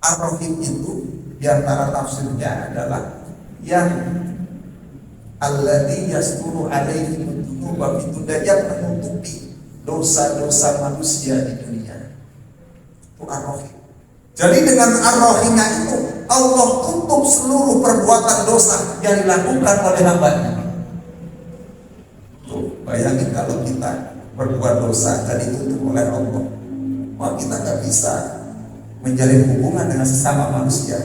Ar-Rahim itu diantara tafsirnya adalah yang alladzi yasturu alaihi dunuba fi dunya, yang menutupi dosa-dosa manusia di dunia. Itu Ar-Rahim. Jadi dengan Ar-Rahimnya itu Allah tutup seluruh perbuatan dosa yang dilakukan oleh hambanya. Tuh, bayangin kalau kita berbuat dosa dan ditutup oleh Allah, maka kita nggak bisa menjalin hubungan dengan sesama manusia.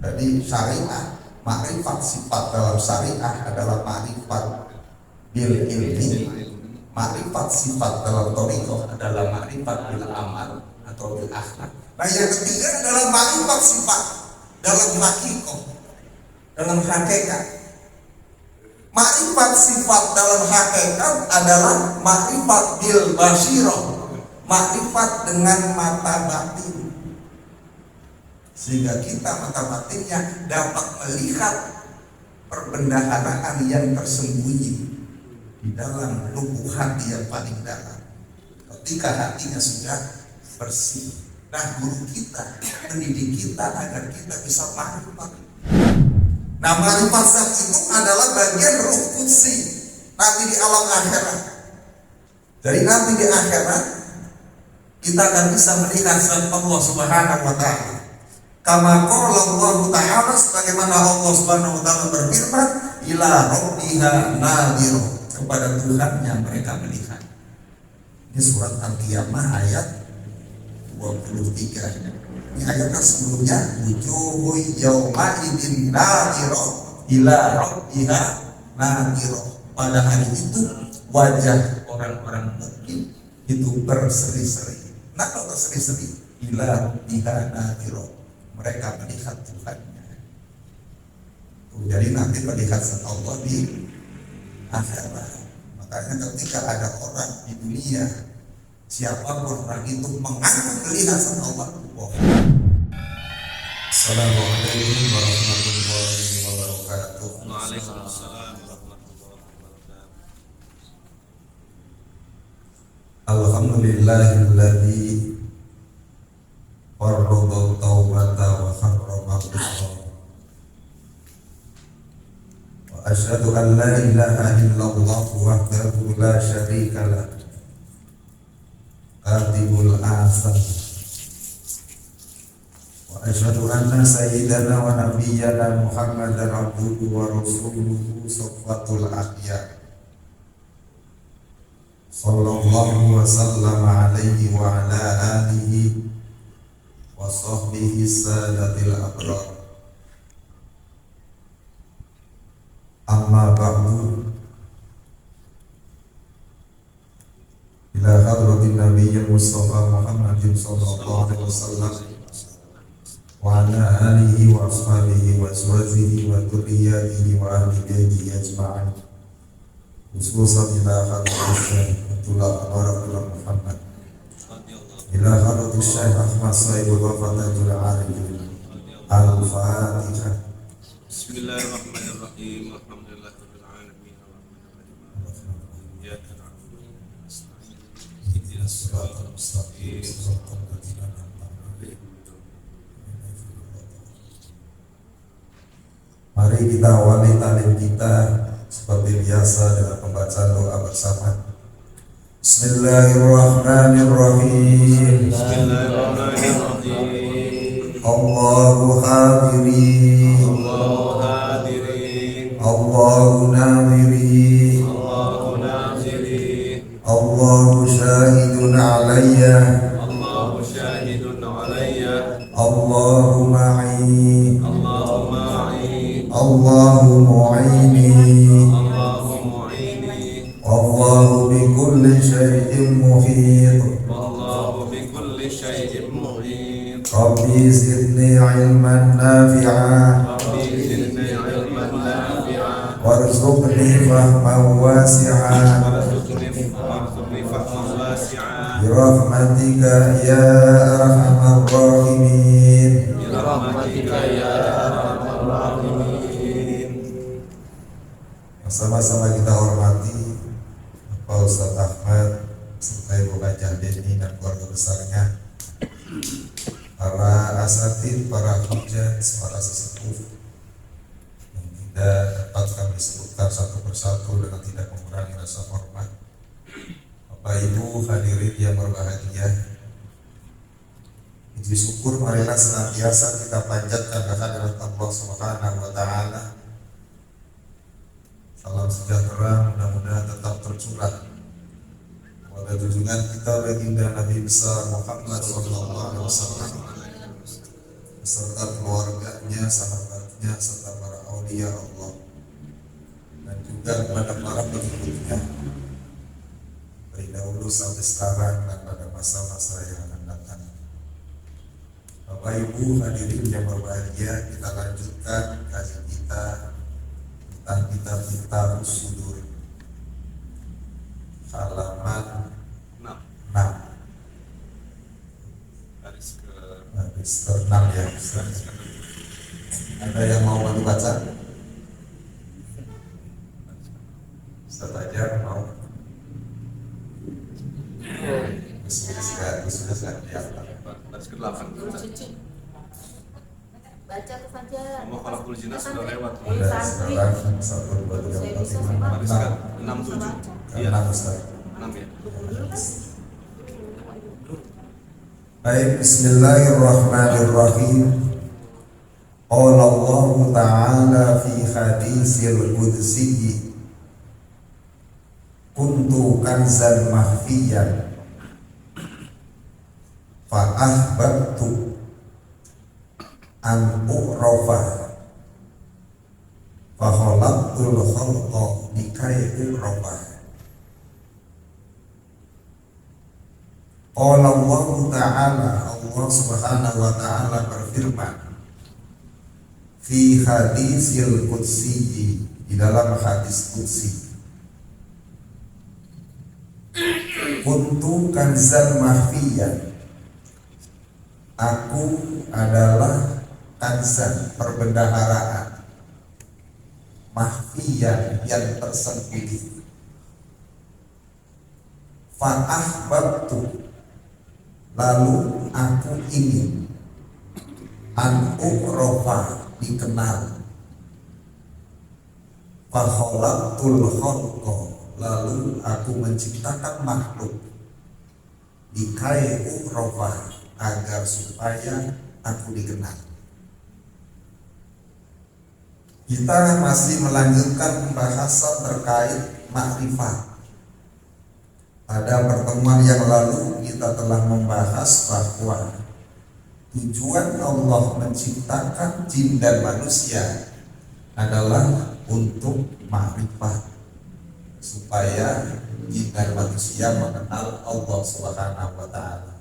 Jadi syariah, makrifat sifat dalam syariah adalah makrifat bil ilmi, makrifat sifat dalam thariqah adalah makrifat bil amal atau bil akhlak. Nah yang ketiga adalah makrifat sifat dalam hakikat, dalam hakikat. Makrifat sifat dalam hakikat adalah makrifat bil basirah, makrifat dengan mata batin, sehingga kita mata batinnya dapat melihat perbendaharaan yang tersembunyi di dalam lubuk hati yang paling dalam. Ketika hatinya sudah bersih, nah guru kita mendidik kita agar kita bisa makrifat. Nah makrifat zat itu adalah bagian ruh qudsi nanti di alam akhirat. Jadi nanti di akhirat kita akan bisa melihat zat Allah Subhanahu wa taala. Kama qala Allah Ta'ala, sebagaimana Allah Subhanahu wa taala berfirman, ila rabbiha nadhir, kepada Tuhannya mereka melihat. Ini surat Al-Qiyamah ayat 23. Ini ayat sebelumnya, wujuhu yawma idzin nadhirah ila rabbiha nadhirah. Pada hari itu wajah orang-orang mukmin itu berseri-seri. Kenapa berseri-seri? Ila rabbiha nadhirah, mereka melihat Tuhannya. Jadi nanti melihat Allah di akhirat. Makanya ketika ada orang di dunia, siapapun orang itu mengaku melihat Allah, Assalamualaikum warahmatullahi wabarakatuh. Waalaikumsalam warahmatullahi wabarakatuh. Alhamdulillahilladzi farrada taubata wa harrama al-isra. Wa asyhadu an la ilaha illallah wahdahu la syarika lah, katibul asam. Wa asyhadu anna sayyidana wa nabiyyana Muhammadan abduhu wa rasuluhu safwatul ahya. Sallallahu wa sallama alaihi wa ala alihi wa sahbihi sadatil abrar. Amma ba'du. Ila hadratin nabiyyi Mustafa Muhammadin sallallahu alaihi wasallam wa ala alihi wa ashabihi wa azwajihi wa dhurriyyatihi wa ahli baitihi ajma'in. Khususan ila hadratin Rasulullah Muhammad, ila hadratis Syekh Ahmad Sahibul Wafatul Arifin. Al-Fatihah. Bismillahirrahmanirrahim. Alhamdulillahirabbil alamin. Iyyaka na'budu wa iyyaka nasta'in. Ihdinas siratal mustaqim. Siratal ladzina an'amta 'alaihim. Mari kita awali talim kita seperti biasa dengan pembacaan doa bersama. Bismillahirrahmanirrahim. Bismillahirrahmanirrahim. Allahu hadirin, Allahu hadirin, Allahu nadhirin, Allahu nazirin, Allahu syahidun alayya, Allahu syahidun alayya, Allahu ma'i, Allahu ma'i, Allahu mu'ini, Allahu mu'ini, Allahu bi kulli syai'in muhit. wallahu bi kulli syai'in muhit. Rabbi zidni ilman nafi'a Rabbi zidni ilman nafi'a warzuqni fahman wasi'a warzuqni fahman wasi'a birahmatika ya arhamar rahimin. bi rahmatika ya arhamar rahimin. Sama-sama kita hormati Bapak Ustaz Ahmad serta Ibu Kajah Deni dan keluarga besarnya, para para asatid, para hujjah, para sesepuh yang tidak dapat kami sebutkan satu persatu dengan tidak mengurangi rasa hormat. Bapak Ibu hadirin yang berbahagia, puji syukur marilah senantiasa kita panjatkan kehadirat Allah Subhanahu wa taala. Salam sejahtera mudah-mudahan tetap tercurah pada junjungan kita baginda Nabi besar Muhammad sallallahu alaihi wasallam beserta keluarganya, sahabatnya, serta para aulia Allah, dan juga kepada para pengikutnya dari dahulu sampai sekarang dan pada masa-masa yang akan datang. Bapak Ibu hadirin yang berbahagia, kita lanjutkan kajian kita tentang kitab Sudur halaman 6 garis ke-6 ya Ustaz. Ada yang mau bantu baca? Ustaz aja mau? Sudah ya. Baris ke-8 baca tuh Fajar. Mau khalaqul jinah sudah lewat. Udah sekarang 1, 2, 3, 4, 5, Baris 6 ke-6, 7. Iya, 6 Ustaz. 6 ya. Baik, bismillahirrahmanirrahim. Qala Allah Ta'ala fi hadisil qudsi kuntu kanzan mahfiyan fa ahbabtu an u'rafa fa khalaqtul khalqa likay u'rafa. Qala Allah Ta'ala, Allah Subhanahu wa Ta'ala berfirman fi hadisil qudsi, di dalam hadis qudsi, kuntu kanzan mahfiyan, aku adalah kanzan, perbendaharaan, mahfiyan, yang tersembunyi. Fa ahbabtu, lalu aku ingin, an u'rafa, dikenal. Fa khalaqtul khalqa, lalu aku menciptakan makhluk, likay u'rafa, agar supaya aku dikenal. Kita masih melanjutkan pembahasan terkait makrifat. Pada pertemuan yang lalu kita telah membahas bahwa tujuan Allah menciptakan jin dan manusia adalah untuk makrifat, supaya jin dan manusia mengenal Allah Subhanahu wa Ta'ala.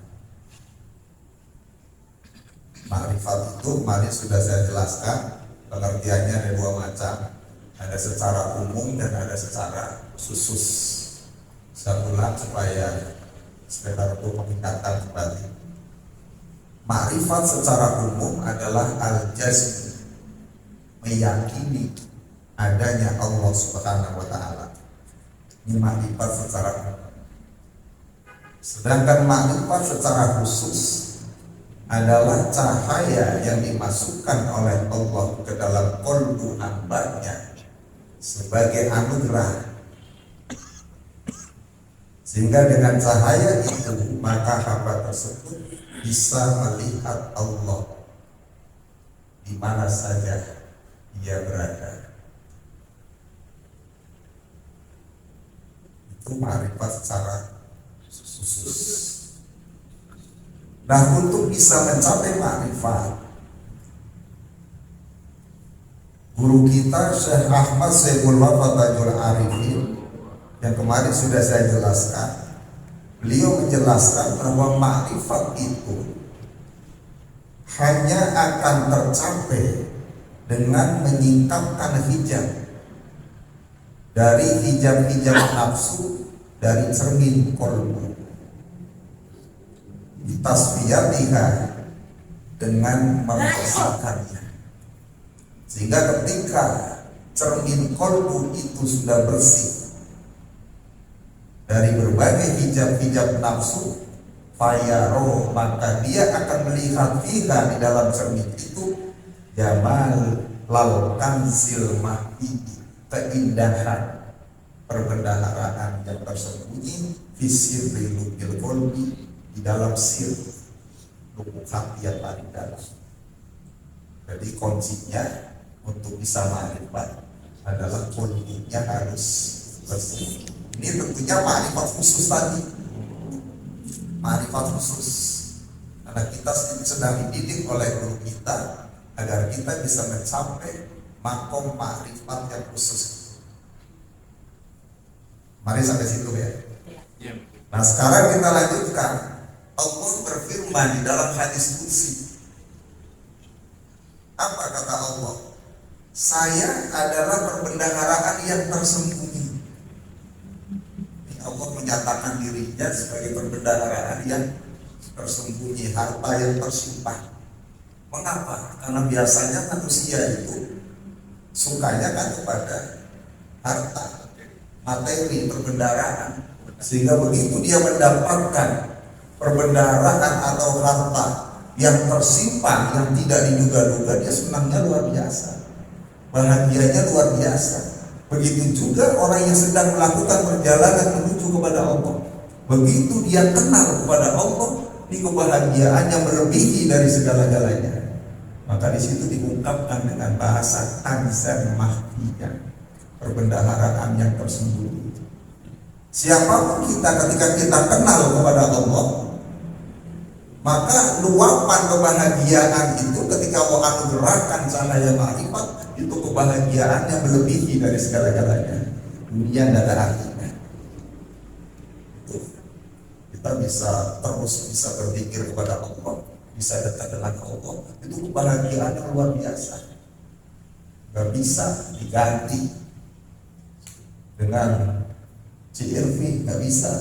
Makrifat itu kemarin sudah saya jelaskan, pengertiannya ada dua macam, ada secara umum dan ada secara khusus. Saya ulang supaya sekedar untuk mengingatkan kembali. Makrifat secara umum adalah al-jazm, meyakini adanya Allah Subhanahu wa Ta'ala. Ini makrifat secara umum. Sedangkan makrifat secara khusus adalah cahaya yang dimasukkan oleh Allah ke dalam qalbu hambanya sebagai anugerah, sehingga dengan cahaya itu maka hamba tersebut bisa melihat Allah di mana saja ia berada. Itu makrifat secara khusus. Nah, untuk bisa mencapai makrifat, guru kita Syekh Ahmad Syekhul Wafatajul Arifin yang kemarin sudah saya jelaskan, beliau menjelaskan bahwa makrifat itu hanya akan tercapai dengan menyingkapkan hijab dari hijab-hijab nafsu dari cermin qalbu, ditasfiyatiha, dengan membersihkannya, sehingga ketika cermin qalbu itu sudah bersih dari berbagai hijab-hijab nafsu, fayaro, maka dia akan melihat fiha, di dalam cermin itu, jamal lal kanzil mahdi, keindahan perbendaharaan yang tersembunyi fisir lubukil kolbi, di dalam sir lubuk hati yang paling dalam. Jadi kuncinya untuk bisa ma'rifat adalah kolbinya harus bersih. Ini tentunya ma'rifat khusus tadi, ma'rifat khusus, karena kita sedang dididik oleh guru kita agar kita bisa mencapai makom ma'rifat yang khusus. Mari sampai situ ya. Iya. Nah sekarang kita lanjutkan. Allah berfirman di dalam hadis qudsi. Apa kata Allah? Saya adalah perbendaharaan yang tersembunyi. Allah menyatakan dirinya sebagai perbendaharaan yang tersembunyi, harta yang tersimpan. Mengapa? Karena biasanya manusia itu sukanya kan kepada harta, materi, perbendaharaan, sehingga begitu dia mendapatkan perbendaharaan atau harta yang tersimpan, yang tidak diduga-duga, dia senangnya luar biasa, bahagianya luar biasa. Begitu juga orang yang sedang melakukan perjalanan menuju kepada Allah, begitu dia kenal kepada Allah, ini kebahagiaannya melebihi dari segala-galanya. Maka di situ diungkapkan dengan bahasa kanzan mahfiyah, perbendaharaan yang tersembunyi. Siapapun kita ketika kita kenal kepada Allah, maka luapan kebahagiaan itu ketika Allah anugerahkan cahaya ma'rifat, itu kebahagiaan yang melebihi dari segala-galanya. Dunia tidak ada artinya. Kita bisa terus berpikir kepada Allah, bisa dekat dengan Allah, itu kebahagiaan yang luar biasa. Gak bisa diganti dengan CRV, gak bisa.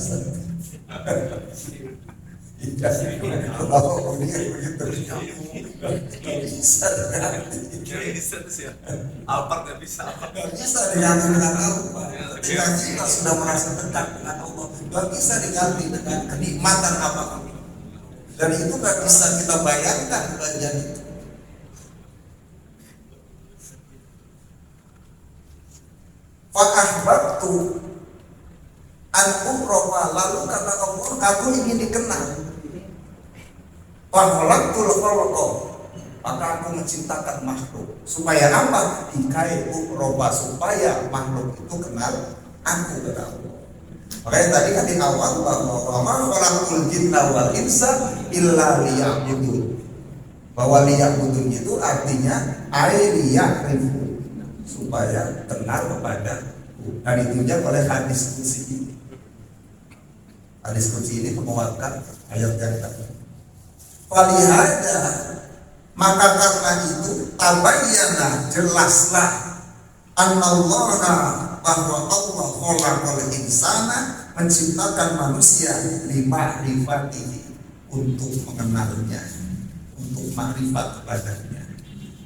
Kalau dia begitu, gak bisa diganti. Alphard nggak bisa. Gak bisa diganti dengan Alphard. Ketika kita sudah merasa dekat dengan Allah, gak bisa diganti dengan kenikmatan apapun. Dan itu gak bisa kita bayangkan bagian itu. Fa'ahbabtu an ukhrafa, lalu kata Allah, aku ingin dikenal. Fa'khalaqtul khalqa, maka aku menciptakan makhluk. Supaya apa? Dikai ukhrafa, supaya makhluk itu kenal aku, kata Allah. Makanya tadi kan di awal bahwa wa khalaqul jinna wal insa illa liya'budun. Bahwa liya'budun itu artinya liya'rifu, supaya kenal kepada. Dan ditunjang oleh hadis qudsi ini. Hadis qudsi ini menguatkan ayat yang tadi. Falihada, maka karena itu tabayyana, jelaslah annallaha, bahwa Allah khalaqal insana, menciptakan manusia lima rifatihi, untuk mengenalnya, untuk ma'rifat kepadanya.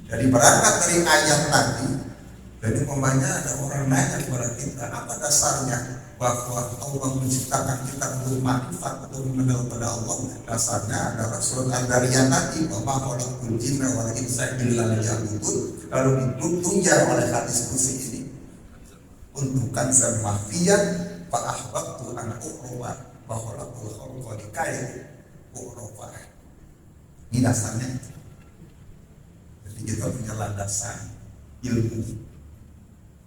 Jadi berangkat dari ayat tadi. Jadi umpamanya ada orang nanya kepada kita, apa dasarnya bahwa Allah menciptakan kita untuk ma'rifat, untuk mengenal kepada Allah? Dasarnya adalah surat Al-Dariyat tadi, bahwa khalaqul jinna wal insa illa liya'budun. Lalu ditunjang oleh hadis qudsi ini, untukkan semahfiyat fa'ahbabtu an ukhrafa wa khalaqul khalqa likai ukhrafa. Ini dasarnya. Jadi kita punya landasan ilmu,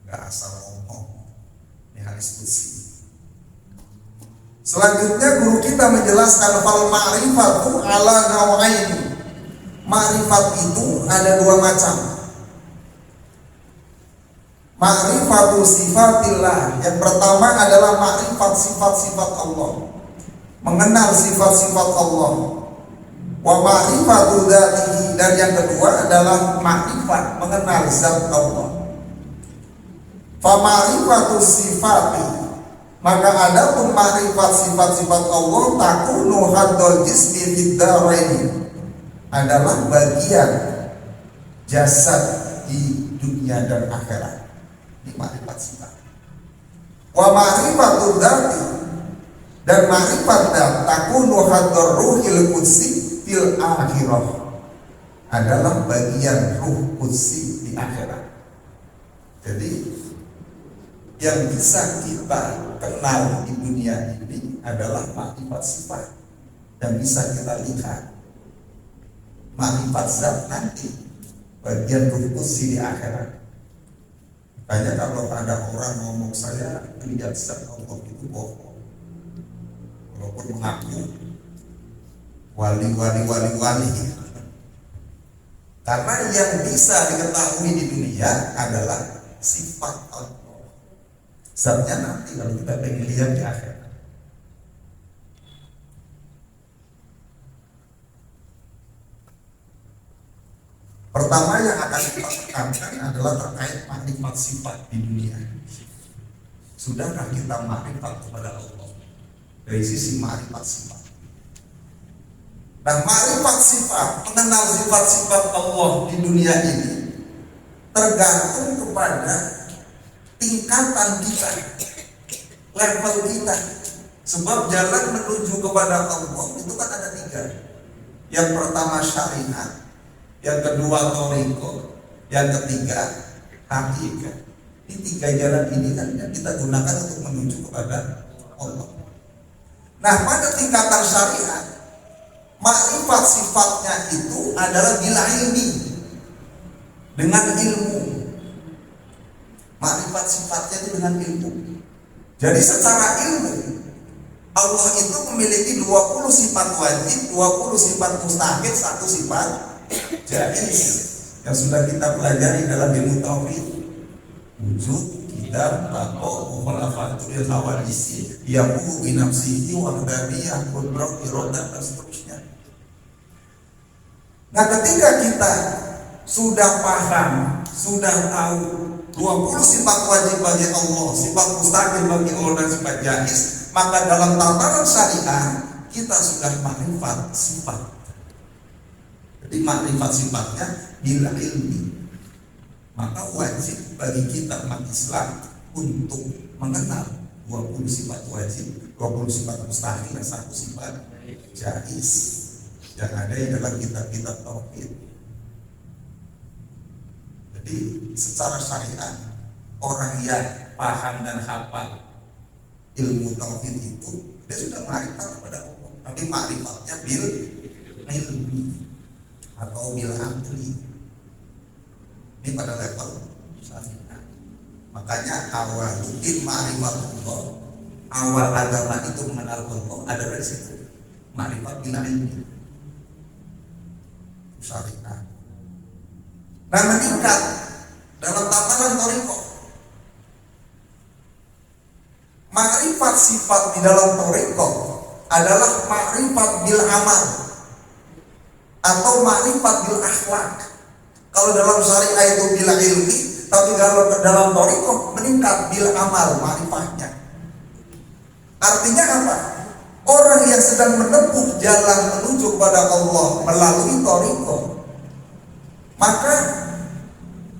gak asal ngomong. Ini hadis qudsi. Selanjutnya guru kita menjelaskan fal ma'rifatu ala nawaini. Ma'rifat itu ada dua macam. Ma'rifatu sifatillah, yang pertama adalah ma'rifat sifat-sifat Allah, mengenal sifat-sifat Allah. Wa ma'rifatu dzatihi, dan yang kedua adalah ma'rifat, mengenal zat Allah. Fa ma'rifatu sifati, maka adapun ma'rifat sifat-sifat Allah, takunu haddul jismi fid daraini, adalah bagian jasad di dunia dan akhirat. Ini ma'rifat sifat. Wa ma'rifatu dzati, Dan ma'rifat takunu haddar ruhil qudsi fil akhirah, adalah bagian ruh qudsi di akhirat. Jadi yang bisa kita kenal di dunia ini adalah ma'rifat sifat yang bisa kita lihat. Ma'rifat zat nanti bagian ruh qudsi di akhirat. Makanya kalau ada orang ngomong saya lihat zat Allah, itu bohong. Walaupun mengaku wali. Karena yang bisa diketahui di dunia adalah sifat Allah. Zatnya nanti kalau kita pengen lihat di akhirat. Pertama yang akan kita tekankan adalah terkait makrifat sifat di dunia. Sudahkah kita makrifat kepada Allah dari sisi makrifat sifat? Nah, makrifat sifat, mengenal sifat-sifat Allah di dunia ini tergantung kepada tingkatan kita, level kita. Sebab jalan menuju kepada Allah itu kan ada 3. Yang pertama syariat, yang kedua thariqah, yang ketiga hakikat. Ini 3 jalan ini kan yang kita gunakan untuk menuju kepada Allah. Nah, pada tingkatan syariat, makrifat sifatnya itu adalah bila ilmi, dengan ilmu. Makrifat sifatnya itu dengan ilmu. Jadi secara ilmu Allah itu memiliki 20 sifat wajib, 20 sifat mustahil, 1 sifat jaiz yang sudah kita pelajari dalam ilmu tauhid. Wujud, kita bako, mukhalafatul hawadisi, yabu binafsihi wahdaniyah, qudrat, iradah, dan seterusnya. Nah, ketika kita sudah paham, sudah tahu 20 sifat wajib bagi Allah, sifat mustahil bagi Allah, dan sifat jaiz, maka dalam tataran syariah kita sudah makrifat sifat. Jadi makrifat sifatnya bila ilmi. Maka wajib bagi kita umat Islam untuk mengenal 20 sifat wajib, 20 sifat mustahil, dan 1 sifat jaiz yang ada di dalam kitab-kitab tauhid. Jadi secara syariat, orang yang paham dan hafal ilmu tauhid itu dia sudah makrifat kepada Allah. Tapi makrifatnya bil ilmi atau bil akli. Ini pada level syariat. Makanya awal ma'rifatullah, awal agama itu mengenal Allah ada dari situ. Makrifat bil ilmi, syariat. Nah, meningkat dalam tataran thariqah. Makrifat sifat di dalam thariqah adalah makrifat bil amal atau makrifat bil akhlak. Kalau dalam syariah itu bila ilmi, tapi kalau dalam thariqah meningkat bil amal makrifatnya. Artinya apa? Orang yang sedang menempuh jalan menuju kepada Allah melalui thariqah, maka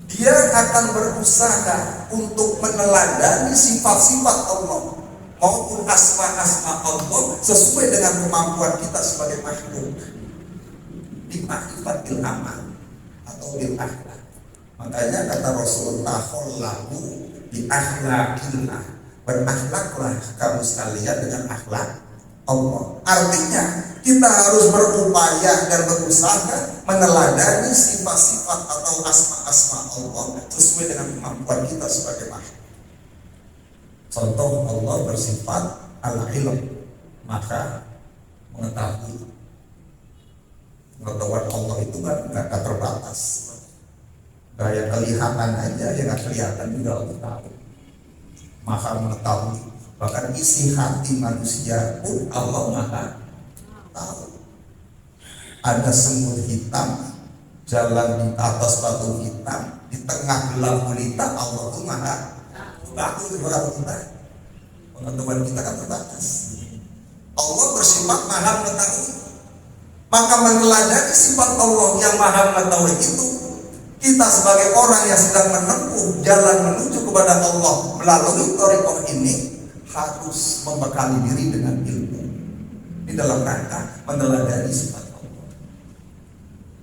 dia akan berusaha untuk meneladani sifat-sifat Allah maupun asma-asma Allah sesuai dengan kemampuan kita sebagai makhluk. Di makrifat bil amal atau bil akhlak. Makanya kata Rasulullah, "Khalaqu bi akhlaqillah." Berakhlaklah kamu sekalian dengan akhlak Allah. Artinya kita harus berupaya dan berusaha meneladani sifat-sifat atau asma-asma Allah sesuai dengan kemampuan kita sebagai makhluk. Contoh, Allah bersifat al-ilm, maka mengetahui. Pengetahuan Allah itu kan nggak terbatas. Kayak kelihatan aja, yang nggak kelihatan juga Allah tahu. Maha mengetahui. Bahkan isi hati manusia pun Allah maha tahu. Ada semut hitam jalan di atas batu hitam, di tengah gelap gulita, Allah tuh maha tahu berapa kita. Pengetahuan kita kan terbatas. Allah bersifat maha mengetahui. Maka meneladani sifat Allah yang maha mengetahui itu, kita sebagai orang yang sedang menempuh jalan menuju kepada Allah melalui thariqah ini harus membekali diri dengan ilmu. Ini dalam rangka meneladani sifat Allah.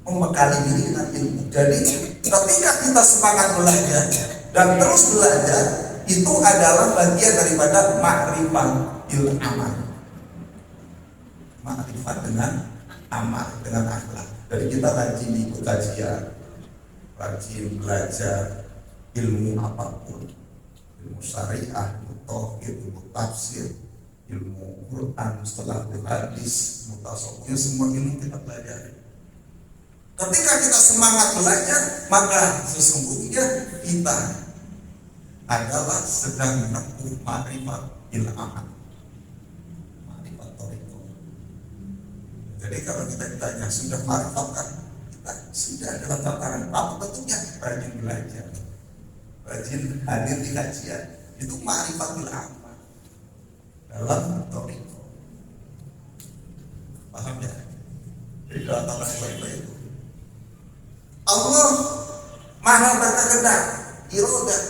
Membekali diri dengan ilmu. Jadi ketika kita semangat belajar dan terus belajar, itu adalah bagian daripada ma'rifat ilmu amal. Ma'rifat dengan amal, dengan akhlak. Jadi kita rajin ikut kajian, rajin belajar ilmu apapun, ilmu syariah, ilmu tauhid, ilmu tafsir, ilmu Quran, mustalahul hadis, mutasawuf, semua ilmu kita pelajari. Ketika kita semangat belajar, maka sesungguhnya kita adalah sedang menempuh ma'rifat ilmu amal, ma'rifat thariqah. Jadi kalau kita ditanya sudah ma'rifat kan, kita sudah dalam tataran apa bentuknya? Rajin belajar, rajin hadir di kajian, itu ma'rifatul amal dalam thariqah. Paham ya? Jadi dalam tataran baik-baik itu Allah maha berkehendak, irodah.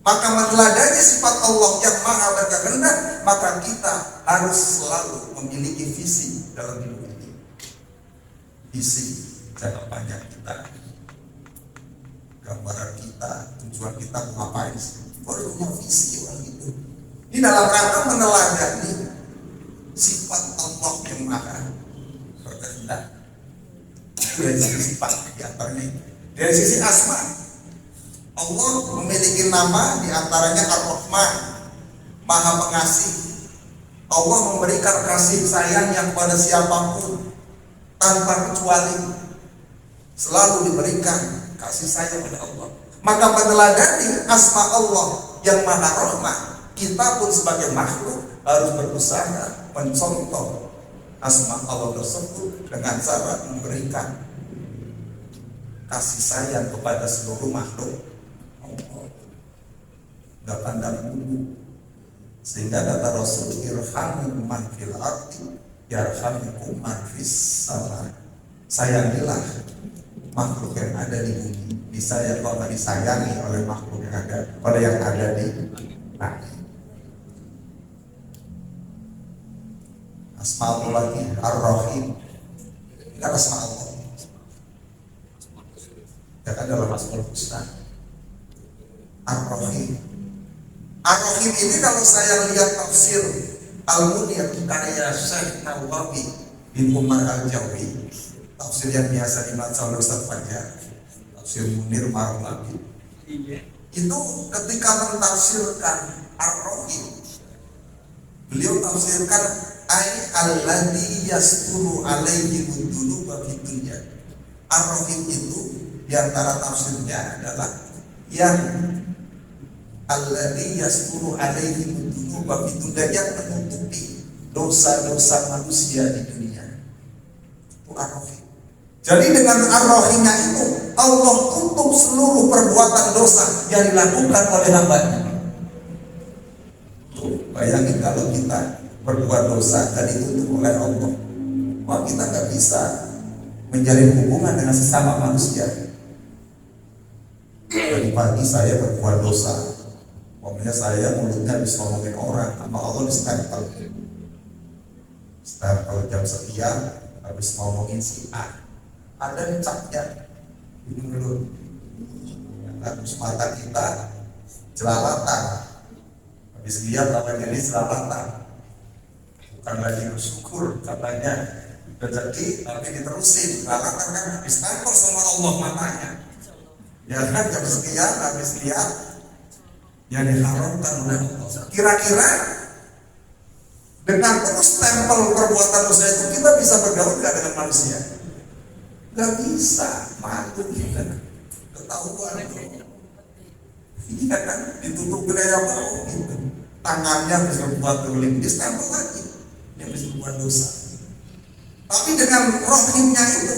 Maka meneladani sifat Allah yang maha berkehendak, maka kita harus selalu memiliki visi dalam hidup ini. Visi jangka panjang kita, gambaran kita, tujuan kita mau ngapain sih? Harus punya visi orang itu. Ini dalam rangka meneladani sifat Allah yang maha berkehendak. Dari sisi sifat diantaranya itu. Dari sisi asma, Allah memiliki nama diantaranya Ar-Rahman, Maha Pengasih. Allah memberikan kasih sayangnya kepada siapapun tanpa kecuali, selalu diberikan kasih sayang kepada Allah. Maka meneladani asma Allah yang Maha Rahman, kita pun sebagai makhluk harus berusaha mencontoh asma Allah tersebut dengan cara memberikan kasih sayang kepada seluruh makhluk Allah. Gak pandang bulu. Sehingga kata Rasul, irhamu man fil ardi yarhamukum man fis sama. Sayangilah makhluk yang ada di bumi, disayang kalau disayangi oleh makhluk yang ada, oleh yang ada di langit. Asma'ullah Ar-Rahim, ini kan asma Allah. Ya kan dalam Asmaul Husna Ar-Rahim. Ar-Rahim ini kalau saya lihat tafsir Al-Munir karya Syekh Nawawi bin Umar Al-Jawi, tafsir yang biasa dibaca oleh Ustaz Fajar, tafsir Munir Marwabi, itu ketika mentafsirkan Ar-Rahim, beliau tafsirkan ay alladhi yasturu alaihi dunuba fid dunya. Ar-Rahim itu diantara tafsirnya adalah yang alladhi yasturu alaihi dunuba fid dunya, yang menutupi dosa-dosa manusia di dunia. Itu Ar-Rahim. Jadi dengan Ar-Rahimnya itu Allah tutup seluruh perbuatan dosa yang dilakukan oleh hambanya. Tuh, bayangin kalau kita berbuat dosa dan ditutup oleh Allah, wah kita nggak bisa menjalin hubungan dengan sesama manusia. Dari pagi saya berbuat dosa, pokoknya saya mulutnya bisa ngomongin orang, sama Allah distempel. Stempel jam sekian, habis ngomongin si A, ada capnya, ini dulu. Habis mata kita jelalatan, habis lihat namanya ini jelalatan. Bukan lagi bersyukur katanya rezeki, tapi diterusin jelalatan kan habis tampil sama Allah matanya. Ya kan jam sekian habis lihat yang diharamkan oleh Allah. Kira-kira dengan terus tempel perbuatan dosa itu kita bisa bergaul gak dengan manusia? Gak bisa, malu kita, ketahuan itu. Iya kan, ditutup wilayah bau gitu. Tangannya bisa buat tuling, distempel lagi, dia bisa buat dosa. Tapi dengan rohimnya itu,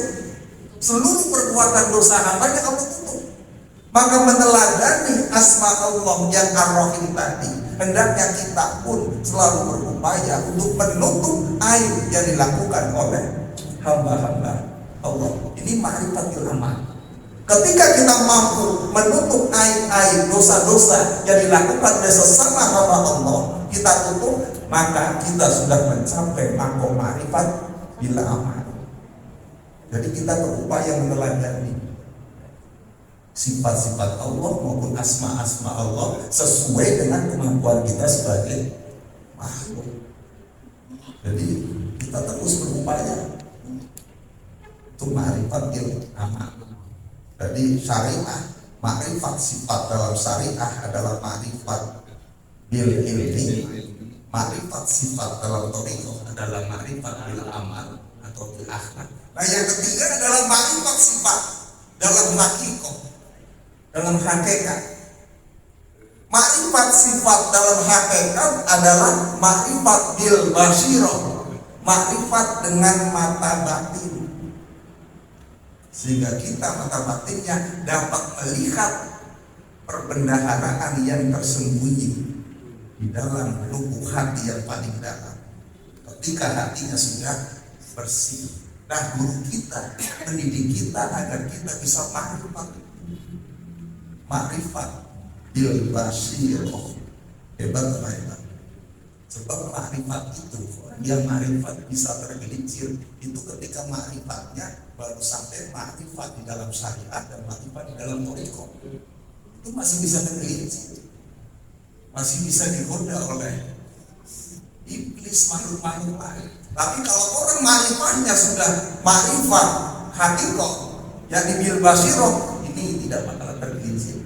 seluruh perbuatan dosa hambanya Allah tutup. Maka meneladani asma Allah yang Ar-Rahim tadi, hendaknya kita pun selalu berupaya untuk menutup aib yang dilakukan oleh hamba-hamba Allah. Ini ma'rifatul amal. Ketika kita mampu menutup aib-aib dosa-dosa yang dilakukan oleh sesama hamba Allah, kita tutup, maka kita sudah mencapai makom ma'rifat bil amal. Jadi kita berupaya meneladani sifat-sifat Allah maupun asma-asma Allah sesuai dengan kemampuan kita sebagai makhluk. Jadi kita terus berupaya untuk ma'rifat bil amal. Jadi syariah, ma'rifat sifat dalam syariah adalah ma'rifat bil ilmi. Ma'rifat sifat dalam thariqah adalah ma'rifat bil amal atau bil akhlak. Nah yang ketiga adalah ma'rifat sifat dalam hakikat, dalam hakikat. Ma'rifat sifat dalam hakikat adalah ma'rifat bil basirah, ma'rifat dengan mata batin. Sehingga kita mata batinnya dapat melihat perbendaharaan yang tersembunyi di dalam lubuk hati yang paling dalam. Ketika hatinya sudah bersih. Nah, guru kita mendidik kita agar kita bisa ma'rifat bil basirah. Hebat apa hebat? Sebab ma'rifat itu, yang ma'rifat bisa tergelincir itu ketika ma'rifatnya baru sampai ma'rifat di dalam syariat dan ma'rifat di dalam thariqah. Itu masih bisa tergelincir, masih bisa digoda oleh iblis, makhluk-makhluk lain. Tapi kalau orang ma'rifatnya sudah ma'rifat hakikat yang bil basirah, ini tidak bakal tergelincir.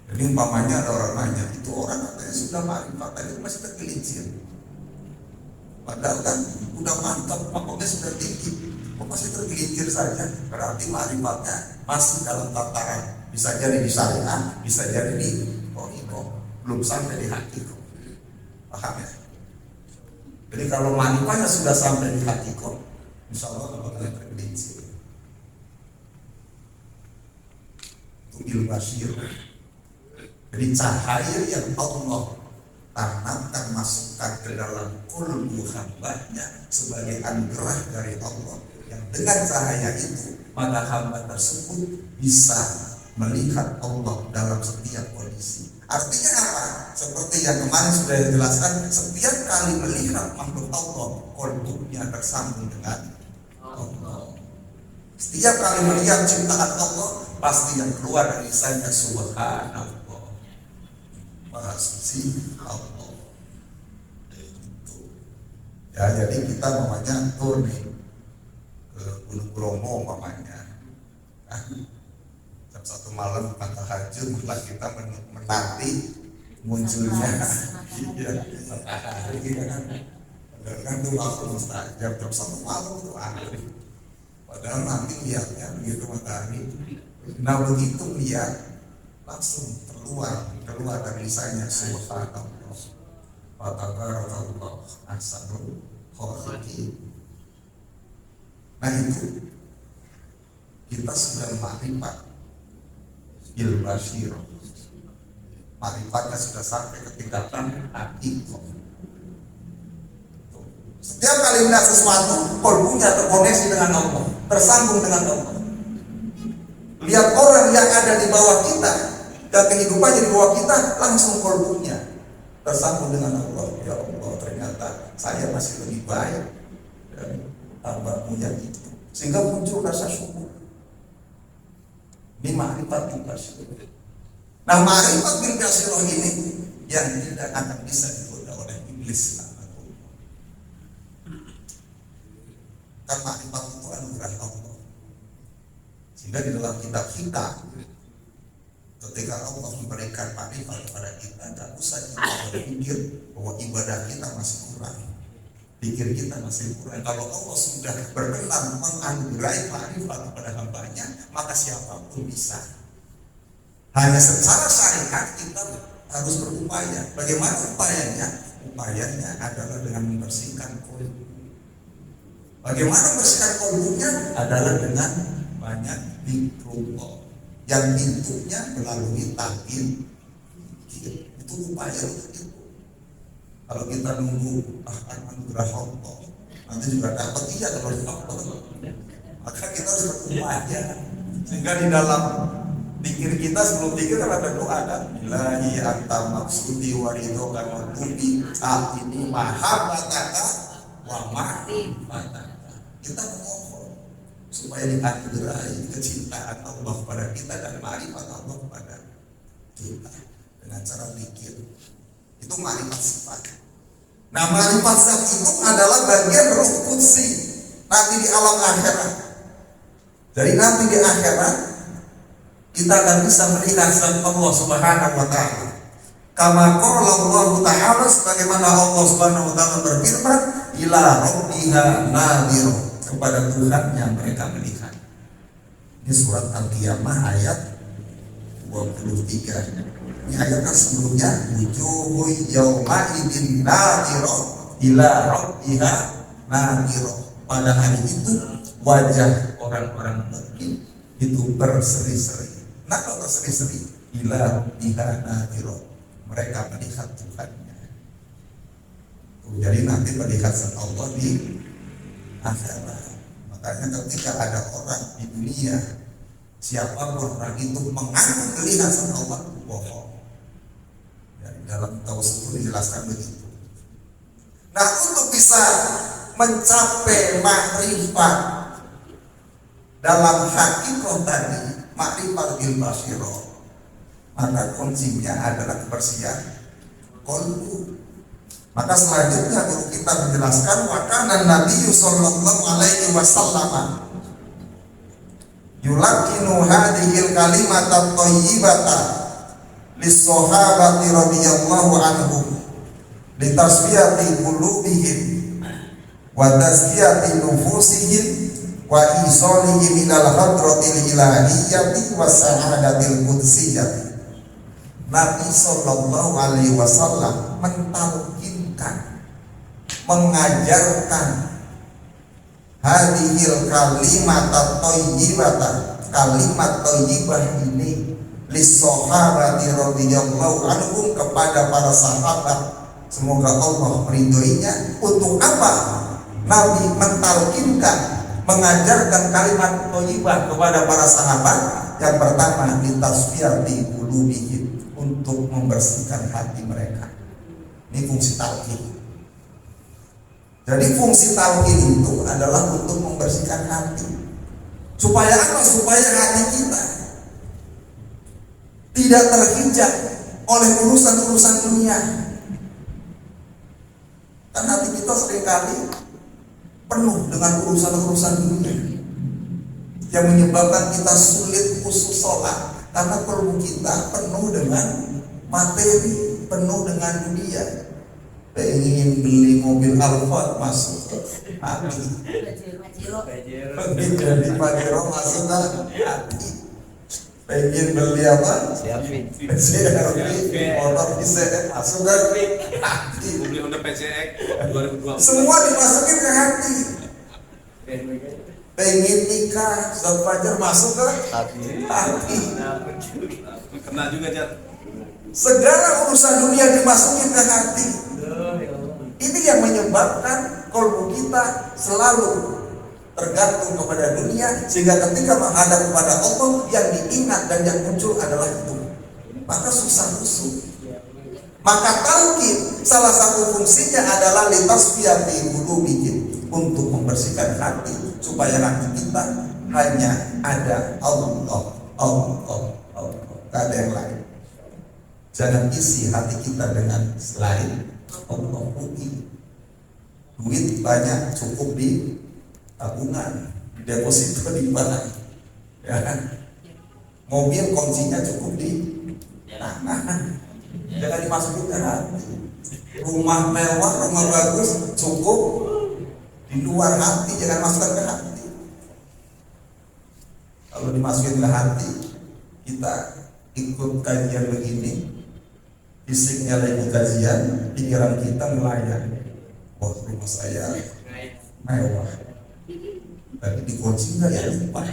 Jadi umpamanya ada orang nanya, itu orang katanya sudah ma'rifat, tadi masih tergelincir. Padahal kan udah mantap, makomnya sudah tinggi, kok masih tergelincir saja? Berarti ma'rifatnya masih dalam tataran, bisa jadi di syariah, bisa jadi di thariqah, belum sampai di hakikat. Paham ya? Jadi kalau ma'rifatnya sudah sampai di hakikat, insya Allah tidak bakal tergelincir. Itu bil basirah. Jadi cahaya yang Allah tanamkan, masukkan ke dalam qalbu hambanya sebagai anugerah dari Allah, yang dengan cahaya itu maka hamba tersebut bisa melihat Allah dalam setiap kondisi. Artinya apa? Seperti yang kemarin sudah dijelaskan, setiap kali melihat makhluk Allah, qalbunya tersambung dengan Allah. Setiap kali melihat ciptaan Allah, pasti yang keluar dari lisannya subhanallah, Maha Suci Allah. Ya, jadi kita namanya tur nih ke Gunung Bromo umpamanya. Nah, jam 1 malam bukan tahajud, malah kita menanti munculnya matahari kita kan. Padahal kan itu waktu mustajab, jam 1 malam itu aneh. Padahal nanti lihatnya begitu matahari. Nah begitu lihat langsung keluar dari lisannya subhanallah wa tabarakallah ahsanul khaliqin. Nah itu kita sudah ma'rifat bil basirah, ma'rifatnya sudah sampai ke tingkatan hakikat. Setiap kali melihat sesuatu, qalbunya terkoneksi dengan Allah, tersambung dengan Allah. Lihat orang yang ada di bawah kita dan kehidupannya di bawah kita, langsung qalbunya tersambung dengan Allah. Ya Allah, ternyata saya masih lebih baik dari hamba-Mu yang itu. Sehingga muncul rasa syukur. Ini ma'rifat bil basirah. Nah, ma'rifat bil basirah ini yang tidak akan bisa digoda oleh iblis. Kan ma'rifat itu anugerah Allah. Sehingga di dalam kitab kita, ketika Allah memberikan ma'rifat kepada kita, tidak usah kita berpikir bahwa ibadah kita masih kurang, pikir kita masih kurang. Kalau Allah sudah berkenan menganugerahi ma'rifat kepada hambanya, maka siapapun bisa. Hanya secara syariat kita harus berupaya. Bagaimana upayanya? Upayanya adalah dengan membersihkan qalbu. Bagaimana membersihkan qalbunya? Adalah dengan banyak zikrullah, yang bentuknya melalui takbir. Itu upaya itu. Kalau kita nunggu anugerah Allah, nanti juga dapat, iya kalau Allah, maka kita harus berupaya Sehingga di dalam pikir kita sebelum pikir kan ada doa kan, ilahi anta maksudi wa ridhoka wa tubi ini mahabbataka wa ma'rifataka. Kita memohon supaya dianugerahi kecintaan Allah pada kita dan ma'rifat Allah pada kita dengan cara pikir. Itu ma'rifat sifat. Nah, ma'rifat zat itu adalah bagian ruh qudsi nanti di alam akhirat. Jadi nanti di akhirat kita akan bisa melihat zat Allah Subhanahu wa taala. Kama qala Allah taala, sebagaimana Allah Subhanahu wa taala berfirman, ila rabbiha nadhir, kepada Tuhan yang mereka melihat. Ini surat Al-Qiyamah ayat 23. Ini ayat kan sebelumnya, wujuhu yauma idzin nadhirah ila rabbiha nadhirah. Pada hari itu wajah orang-orang mukmin itu berseri-seri. Nah, kalau berseri-seri, ila rabbiha nadhirah, mereka melihat Tuhannya. Jadi nanti melihat Allah di akhirat. Makanya ketika ada orang di dunia, siapapun orang itu mengaku melihat Allah, bohong. Dari dalam tauhid dijelaskan begitu. Nah, untuk bisa mencapai makrifat dalam hakikat tadi, makrifat bil basyirah, maka kuncinya adalah kebersihan qalbu. Maka selanjutnya guru kita menjelaskan, wa kana Nabi sallallahu alaihi wasallam yulaqinu hadhil kalimat at-thayyibata lis-sahabati radhiyallahu anhum litasfiyati qulubihim wa tazkiyati nufusihim wa isolihim ilal hadratil ilahiyyati wa sa'adatil qudsiyati. Nabi sallallahu alaihi wasallam mentalkinkan, mengajarkan hadhil kalimat at-thayyibata, kalimat thayyibah ini lis-sahabati radhiyallahu anhum, kepada para sahabat, semoga Allah meridhoinya. Untuk apa Nabi mentalkinkan, mengajarkan kalimat thayyibah kepada para sahabat? Yang pertama, litasfiyati qulubihim, untuk membersihkan hati mereka. Ini fungsi talqin. Jadi fungsi talqin itu adalah untuk membersihkan hati. Supaya apa? Supaya hati kita tidak terhijab oleh urusan-urusan dunia. Karena hati kita seringkali penuh dengan urusan-urusan dunia yang menyebabkan kita sulit khusus sholat, karena perlu kita penuh dengan materi, penuh dengan dunia. Pengen beli mobil Alphard masuk hati, pengen jadi Pajero masuk hati, pengen beli apa? CRV, motor PCX masuk hati. Beli Honda PCX 2020. Semua dimasukin ke hati. Pengen nikah, Ustaz Fajar masuk ke hati. Kena juga, Jar. Segala urusan dunia dimasukin ke hati. Ini yang menyebabkan kalbu kita selalu tergantung kepada dunia, sehingga ketika menghadap kepada Allah, yang diingat dan yang muncul adalah itu. Maka susah khusyuk. Maka talqin salah satu fungsinya adalah litasfiyati qulubihim, untuk membersihkan hati, supaya hati kita hanya ada Allah, tak ada yang lain. Jangan isi hati kita dengan selain Allah. Duit banyak, cukup di tabungan, deposito di bank, ya kan? Mobil kuncinya cukup di tangan, jangan dimasukin ke hati. Rumah mewah, rumah bagus, cukup di luar hati, jangan masukkan ke hati. Kalau dimasukin ke hati, kita ikut kajian begini, fisiknya lagi kajian, pikiran kita melayang. Wah, rumah saya mewah, tapi dikunci nggak ya? Lupa.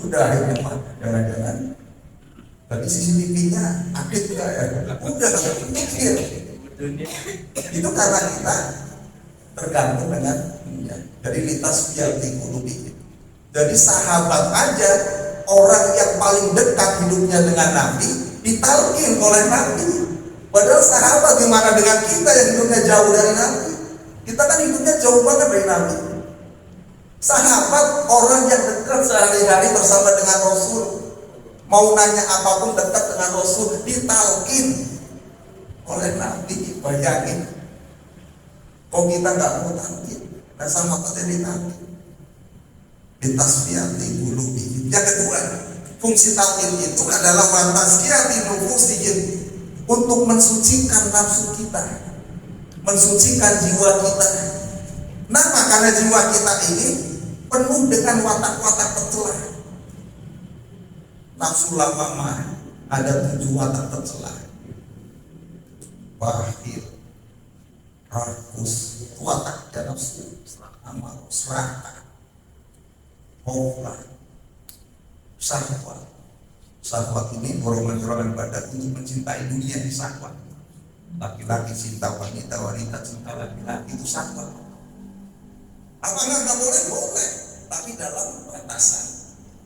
Udah akhirnya mah, jangan-jangan tadi CCTV-nya aktif nggak ya? Udah mikir. Itu karena kita tergantung dengan dunia. Jadi litasfiyati qulubihim. Jadi sahabat aja, orang yang paling dekat hidupnya dengan Nabi ditalkin oleh Nabi. Padahal sahabat gimana dengan kita yang hidupnya jauh dari Nabi? Kita kan hidupnya jauh banget dari Nabi. Sahabat orang yang dekat sehari-hari bersama dengan Rasul, mau nanya apapun dekat dengan Rasul, ditalkin oleh Nabi. Bayangin, kok kita nggak mau talkin? Nah sama kata ditalkin. Ditasbihati qulubi. Yang kedua, fungsi talqin itu adalah watazkiyati nufusihin, untuk mensucikan nafsu kita, mensucikan jiwa kita. Nah, karena jiwa kita ini penuh dengan watak-watak tercela. Nafsu lawamah ada 7 watak tercela. Bakhil, rakus, watak dan nafsu, amal, serakah, hoflah, syahwat. Syahwat ini dorongan-dorongan badan untuk mencintai dunia di syahwat. Laki-laki cinta wanita, wanita cinta laki-laki, itu syahwat. Apakah nggak boleh? Boleh, tapi dalam batasan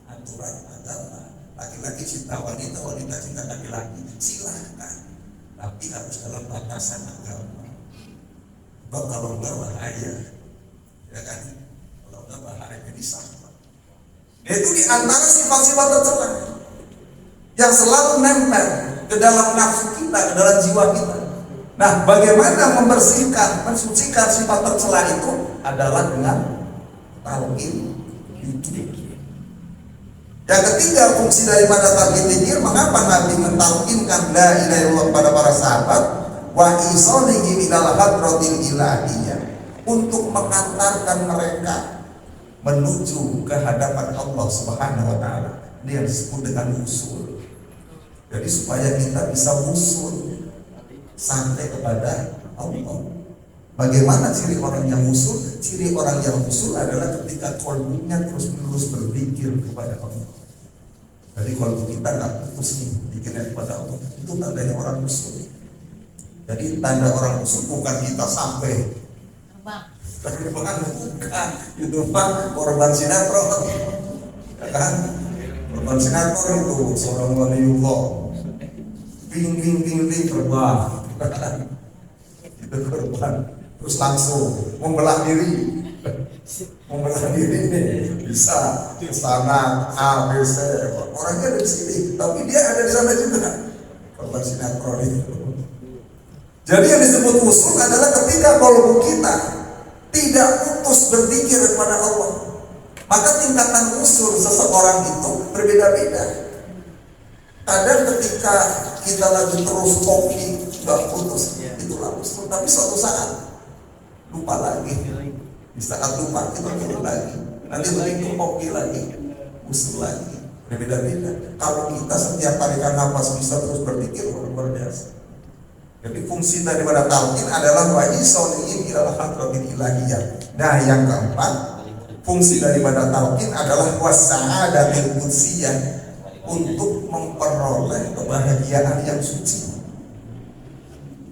aturan agama. Laki-laki cinta wanita, wanita cinta laki-laki, silahkan, tapi harus dalam batasan agama. Sebab kalau nggak bahaya, ya kan? Kalau nggak bahaya jadi syahwat. Itu di antara sifat-sifat tercela yang selalu nempel ke dalam nafsu kita, ke dalam jiwa kita. Nah, bagaimana membersihkan, mensucikan sifat tercela itu adalah dengan talqin dzikir. Yang ketiga, fungsi daripada talqin dzikir, mengapa Nabi mentalqinkan la ilaha illallah pada para sahabat, wa isalihi ilal hadratil ilahiyah, untuk mengantarkan mereka menuju ke hadapan Allah Subhanahu wa taala. Ini yang disebut dengan usul. Jadi supaya kita bisa usul sampai kepada Allah. Bagaimana ciri orang yang usul? Ciri orang yang usul adalah ketika kolbunya terus-menerus berpikir kepada Allah. Jadi kalau kita nggak putus nih pikirnya kepada Allah, itu tandanya orang usul. Jadi tanda orang usul bukan kita sampai bukan, itu mah korban sinetron, ya kan? Korban sinetron itu seorang waliullah, ping terbang, itu korban, terus langsung membelah diri nih, bisa ke sana A B C, orangnya ada di sini, tapi dia ada di sana juga, korban sinetron itu. Jadi yang disebut usul adalah ketika kolbu kita tidak putus berzikir kepada Allah. Maka tingkatan usul seseorang itu berbeda-beda. Kadang ketika kita lagi terus kopi nggak putus, itulah usul. Tapi suatu saat lupa lagi. Di saat lupa kita turun lagi. Nanti begitu kopi lagi, usul lagi. Berbeda-beda. Kalau kita setiap tarikan nafas bisa terus berzikir, luar biasa. Jadi fungsi daripada talqin adalah wa isalihi ilal hadratil ilahiyah. Nah, yang keempat, fungsi daripada talqin adalah wasa'adatul qudsiyah, untuk memperoleh kebahagiaan yang suci.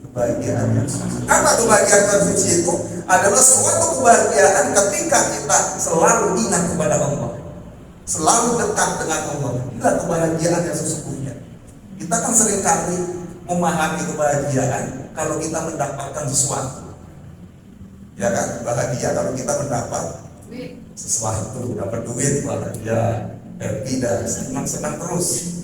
Kebahagiaan yang suci. Apa kebahagiaan yang suci itu? Adalah suatu kebahagiaan ketika kita selalu ingat kepada Allah, selalu dekat dengan Allah. Inilah kebahagiaan yang sesungguhnya. Kita kan seringkali memahami kebahagiaan kalau kita mendapatkan sesuatu, ya kan? Bahagia kalau kita mendapat sesuatu, dapat duit, bahagia, happy dan senang terus,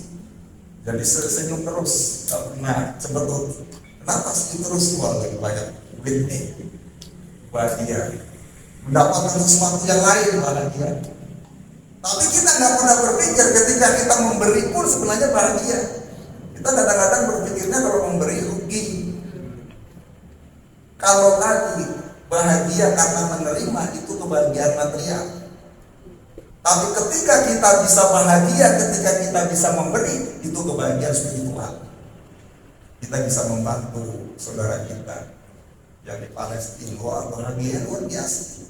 jadi senyum terus, nah cemberut. Kenapa senyum terus? Wah, lagi banyak duit nih, bahagia. Mendapatkan sesuatu yang lain, bahagia. Tapi kita nggak pernah berpikir ketika kita memberi pun sebenarnya bahagia. Kita kadang-kadang berpikirnya kalau memberi rugi. Kalau tadi bahagia karena menerima itu kebahagiaan material. Tapi ketika kita bisa bahagia, ketika kita bisa memberi, itu kebahagiaan spiritual. Kita bisa membantu saudara kita yang di Palestina, bahagia luar biasa.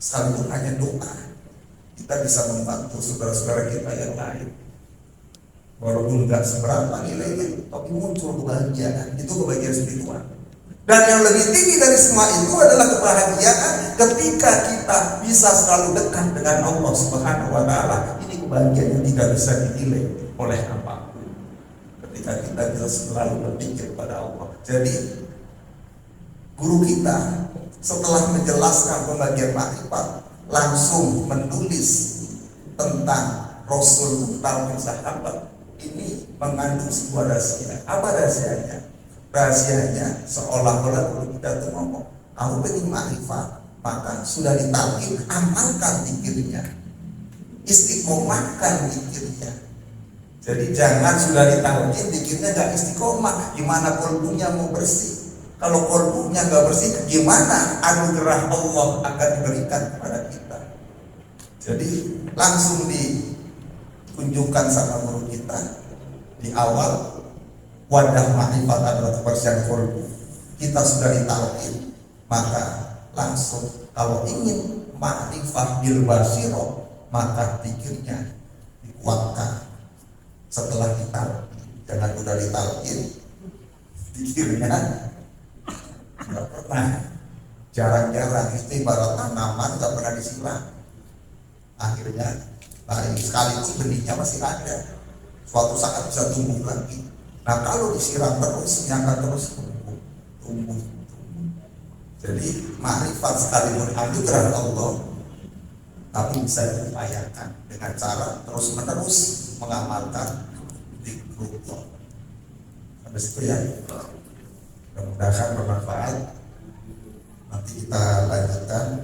Sekalipun hanya doa, kita bisa membantu saudara-saudara kita yang lain. Walaupun nggak seberapa nilainya, tapi muncul kebahagiaan. Itu kebahagiaan spiritual. Dan yang lebih tinggi dari semua itu adalah kebahagiaan ketika kita bisa selalu dekat dengan Allah Subhanahu wa taala. Ini kebahagiaan yang tidak bisa dinilai oleh apapun. Ketika kita bisa selalu berpikir pada Allah. Jadi guru kita setelah menjelaskan pembagian makrifat langsung menulis tentang Rasul, tentang sahabat. Ini mengandung sebuah rahasia. Apa rahasianya? Rahasianya seolah-olah kalau kita tuh ngomong, kamu pengen makrifat, maka sudah ditalkin, amalkan zikirnya, istiqomahkan zikirnya. Jadi jangan sudah ditalkin, zikirnya gak istiqomah, gimana kolbunya mau bersih? Kalau kolbunya gak bersih, gimana anugerah Allah akan diberikan kepada kita? Jadi langsung ditunjukkan sama guru kita di awal, wadah makrifat adalah kebersihan kolbu. Kita sudah ditalkin, maka langsung kalau ingin makrifat bil basiro, maka pikirnya dikuatkan setelah ditalkin. Jangan udah ditalkin pikirnya nggak pernah, jarang-jarang. Itu ibarat tanaman nggak pernah disiram, akhirnya sekali itu benihnya masih ada, suatu saat bisa tumbuh lagi. Nah kalau disiram terus, yang akan terus tumbuh. Jadi makrifat sekalipun anugerah Allah, tapi bisa diupayakan dengan cara terus menerus mengamalkan zikrullah. Sampai situ ya. Mudah-mudahan bermanfaat. Nanti kita lanjutkan